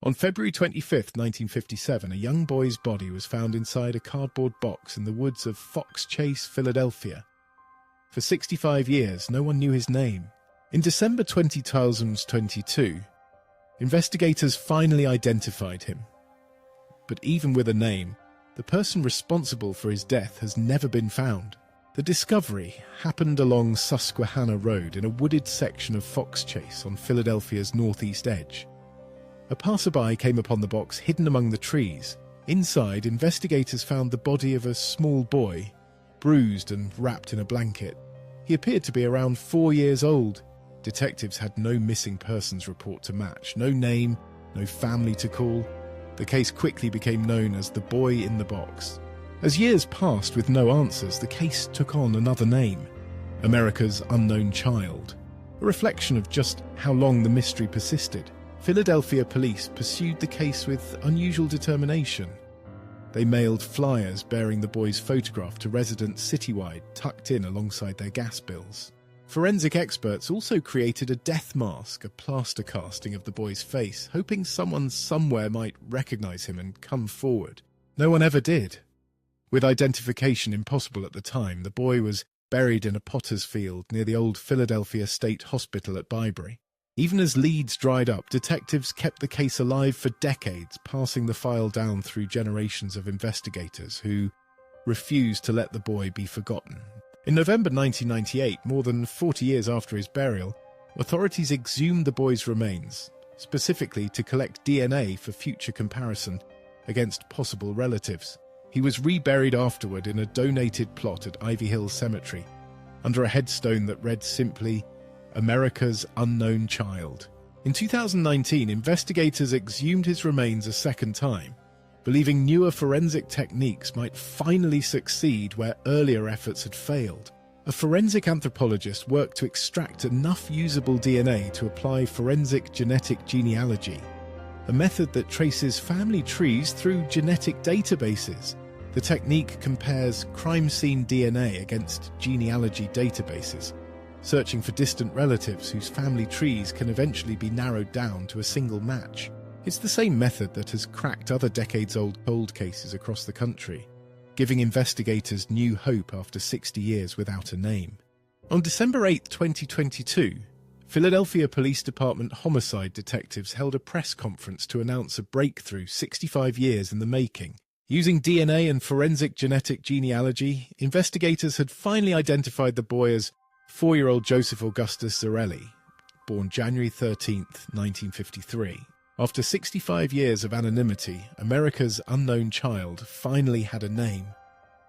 On February 25, 1957, a young boy's body was found inside a cardboard box in the woods of Fox Chase, Philadelphia. For 65 years, no one knew his name. In December 2022, investigators finally identified him. But even with a name, the person responsible for his death has never been found. The discovery happened along Susquehanna Road in a wooded section of Fox Chase on Philadelphia's northeast edge. A passerby came upon the box hidden among the trees. Inside, investigators found the body of a small boy, bruised and wrapped in a blanket. He appeared to be around 4 years old. Detectives had no missing persons report to match, no name, no family to call. The case quickly became known as the boy in the box. As years passed with no answers, the case took on another name, America's Unknown Child, a reflection of just how long the mystery persisted. Philadelphia police pursued the case with unusual determination. They mailed flyers bearing the boy's photograph to residents citywide, tucked in alongside their gas bills. Forensic experts also created a death mask, a plaster casting of the boy's face, hoping someone somewhere might recognize him and come forward. No one ever did. With identification impossible at the time, the boy was buried in a potter's field near the old Philadelphia State Hospital at Bybury. Even as leads dried up, detectives kept the case alive for decades, passing the file down through generations of investigators who refused to let the boy be forgotten. In November 1998, more than 40 years after his burial, authorities exhumed the boy's remains, specifically to collect DNA for future comparison against possible relatives. He was reburied afterward in a donated plot at Ivy Hill Cemetery, under a headstone that read simply, America's Unknown Child. In 2019, investigators exhumed his remains a second time, believing newer forensic techniques might finally succeed where earlier efforts had failed. A forensic anthropologist worked to extract enough usable DNA to apply forensic genetic genealogy, a method that traces family trees through genetic databases. The technique compares crime scene DNA against genealogy databases, searching for distant relatives whose family trees can eventually be narrowed down to a single match. It's the same method that has cracked other decades-old cold cases across the country, giving investigators new hope after 60 years without a name. On December 8, 2022, Philadelphia Police Department homicide detectives held a press conference to announce a breakthrough 65 years in the making. Using DNA and forensic genetic genealogy, investigators had finally identified the boy as 4-year-old Joseph Augustus Zarelli, born January 13, 1953. After 65 years of anonymity, America's Unknown Child finally had a name,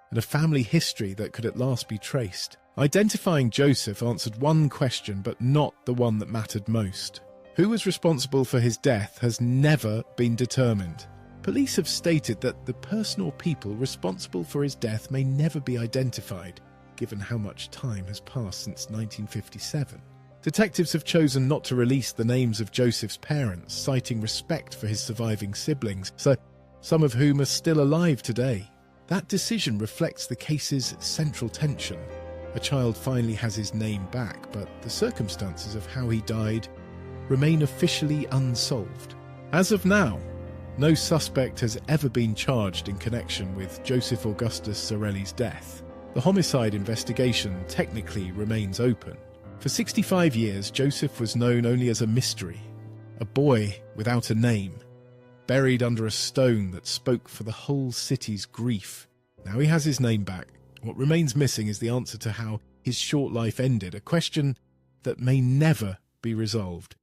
and a family history that could at last be traced. Identifying Joseph answered one question, but not the one that mattered most. Who was responsible for his death has never been determined. Police have stated that the person or people responsible for his death may never be identified, given how much time has passed since 1957. Detectives have chosen not to release the names of Joseph's parents, citing respect for his surviving siblings, some of whom are still alive today. That decision reflects the case's central tension. A child finally has his name back, but the circumstances of how he died remain officially unsolved. As of now, no suspect has ever been charged in connection with Joseph Augustus Zarelli's death. The homicide investigation technically remains open. For 65 years, Joseph was known only as a mystery, a boy without a name, buried under a stone that spoke for the whole city's grief. Now he has his name back. What remains missing is the answer to how his short life ended, a question that may never be resolved.